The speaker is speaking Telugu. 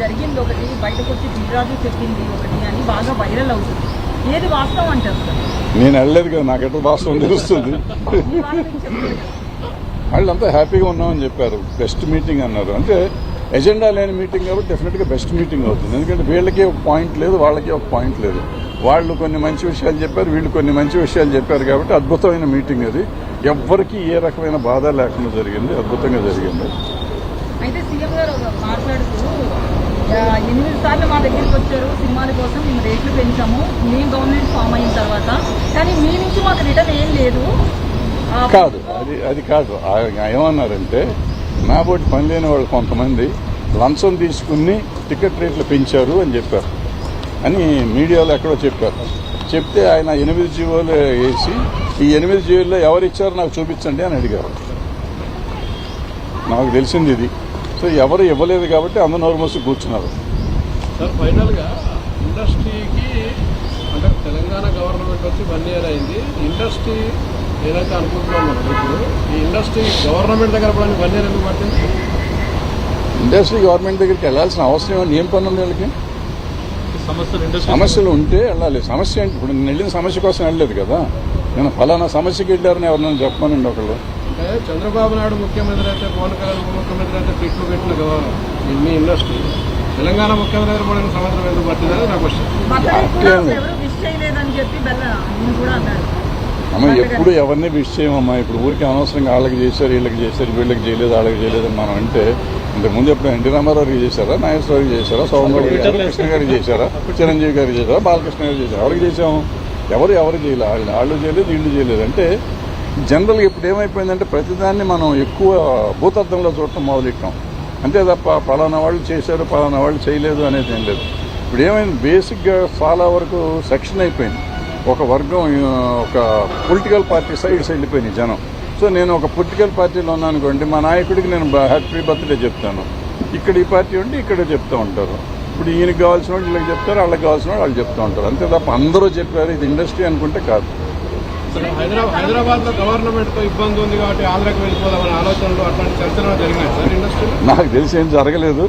జరిగింది ఒకటి, బయటకు వచ్చి గిరిరాజు చెప్పింది ఒకటి అని బాగా వైరల్ అవుతుంది. ఏది వాస్తవం అంటారు సార్? నేను వెళ్ళలేదు కదా, నాకెట్లా వాస్తవం తెలుస్తుంది. వాళ్ళంతా హ్యాపీగా ఉన్నామని చెప్పారు. బెస్ట్ మీటింగ్ అన్నారు. అంటే ఎజెండా లేని మీటింగ్ కాబట్టి డెఫినెట్గా బెస్ట్ మీటింగ్ అవుతుంది. ఎందుకంటే వీళ్ళకి ఒక పాయింట్ లేదు, వాళ్ళకి ఒక పాయింట్ లేదు. వాళ్ళు కొన్ని మంచి విషయాలు చెప్పారు, వీళ్ళు కొన్ని మంచి విషయాలు చెప్పారు. కాబట్టి అద్భుతమైన మీటింగ్ అది. ఎవ్వరికీ ఏ రకమైన బాధ లేకుండా జరిగింది, అద్భుతంగా జరిగింది. అయితే సీఎం గారు మాట్లాడుతూ 8 సార్లు మా దగ్గరికి వచ్చారు సినిమాల కోసం, మేము రేట్లు పెంచాము మేము గవర్నమెంట్ ఫామ్ అయిన తర్వాత, కానీ మీ నుంచి మాకు రిటర్న్ ఏం లేదు. కాదు, అది కాదు. ఏమన్నారంటే నా బోటి పని లేని వాళ్ళు కొంతమంది లంచం తీసుకుని టికెట్ రేట్లు పెంచారు అని చెప్పారు అని మీడియాలో ఎక్కడో చెప్పారు. చెప్తే ఆయన 8 జీవోలు వేసి ఈ 8 జీవోల్లో ఎవరిచ్చారో నాకు చూపించండి అని అడిగారు. నాకు తెలిసింది ఇది. సో ఎవరు ఇవ్వలేదు కాబట్టి అందరూ నోరు మూసి కూర్చున్నారు. సార్ ఫైనల్గా ఇండస్ట్రీకి అంటే తెలంగాణ గవర్నమెంట్ వచ్చి 1 year అయింది. ఇండస్ట్రీ ఏదైతే అనుకుంటున్నాం మనం ఇప్పుడు, ఈ ఇండస్ట్రీ గవర్నమెంట్ దగ్గర కూడా 1 year ఎందుకు పట్టింది? ఇండస్ట్రీ గవర్నమెంట్ దగ్గరికి వెళ్లాల్సిన అవసరం ఏమన్నా ఏం పని ఉంది వీళ్ళకి? సమస్యలు ఉంటే వెళ్ళాలి. సమస్య అంటే ఇప్పుడు నేను వెళ్ళిన సమస్య కోసం వెళ్ళలేదు కదా. నేను ఫలానా సమస్యకి వెళ్ళారని ఎవరినైనా చెప్పమనండి ఒకళ్ళు. అంటే చంద్రబాబు నాయుడు ముఖ్యమంత్రి అయితే, పవన్ కళ్యాణ్ ఉప ముఖ్యమంత్రి అయితే ట్విట్లు పెట్టిన గవర్నమెంట్ మీ ఇండస్ట్రీ తెలంగాణ ముఖ్యమంత్రి దగ్గర కూడా సంవత్సరం ఎందుకు పట్టిందని నా క్వశ్చన్. అమ్మ ఎప్పుడు ఎవరిని విష్ చేయమమ్మా. ఇప్పుడు ఊరికి అనవసరంగా వాళ్ళకి చేశారు, వీళ్ళకి చేశారు, వీళ్ళకి చేయలేదు, వాళ్ళకి చేయలేదని మనం అంటే ఇంతకుముందు ఎప్పుడు ఎన్టీ రామారావుకి చేశారా, నాగేశ్వరరావుకి చేశారా, సోమవారి గారు, కృష్ణ గారికి చేశారా, చిరంజీవి గారికి చేశారా, బాలకృష్ణ గారికి చేశారా? ఎవరికి చేశాము? ఎవరు చేయలేదు. వాళ్ళు చేయలేదు, వీళ్ళు చేయలేదు. అంటే జనరల్గా ఇప్పుడు ఏమైపోయిందంటే ప్రతిదాన్ని మనం ఎక్కువ భూతత్వంలో చూడటం మొదలెట్టాం. అంతే తప్ప పలానా వాళ్ళు చేశారు, పలానా వాళ్ళు చేయలేదు అనేది ఏం లేదు. ఇప్పుడు ఏమైంది, బేసిక్గా చాలా వరకు సెక్షన్ అయిపోయింది. ఒక వర్గం, ఒక పొలిటికల్ పార్టీ సైడ్స్ వెళ్ళిపోయినాయి జనం. సో నేను ఒక పొలిటికల్ పార్టీలో ఉన్నాను అనుకోండి, మా నాయకుడికి నేను హ్యాపీ బర్త్డే చెప్తాను. ఇక్కడ ఈ పార్టీ ఉండి ఇక్కడ చెప్తూ ఉంటారు. ఇప్పుడు ఈయనకి కావాల్సిన వాళ్ళు వీళ్ళకి చెప్తారు, వాళ్ళకి కావాల్సిన వాళ్ళు చెప్తూ ఉంటారు. అంతే తప్ప అందరూ చెప్పారు ఇది ఇండస్ట్రీ అనుకుంటే కాదు. హైదరాబాద్ లో గవర్నమెంట్ తో ఇబ్బంది ఉంది కాబట్టి ఆంధ్రాకి వెళ్ళిపోదామనే ఆలోచనలు అట్లాంటి చర్చలు జరిగినాయి సార్ ఇండస్ట్రీలో? నాకు తెలిసి ఏం జరగలేదు.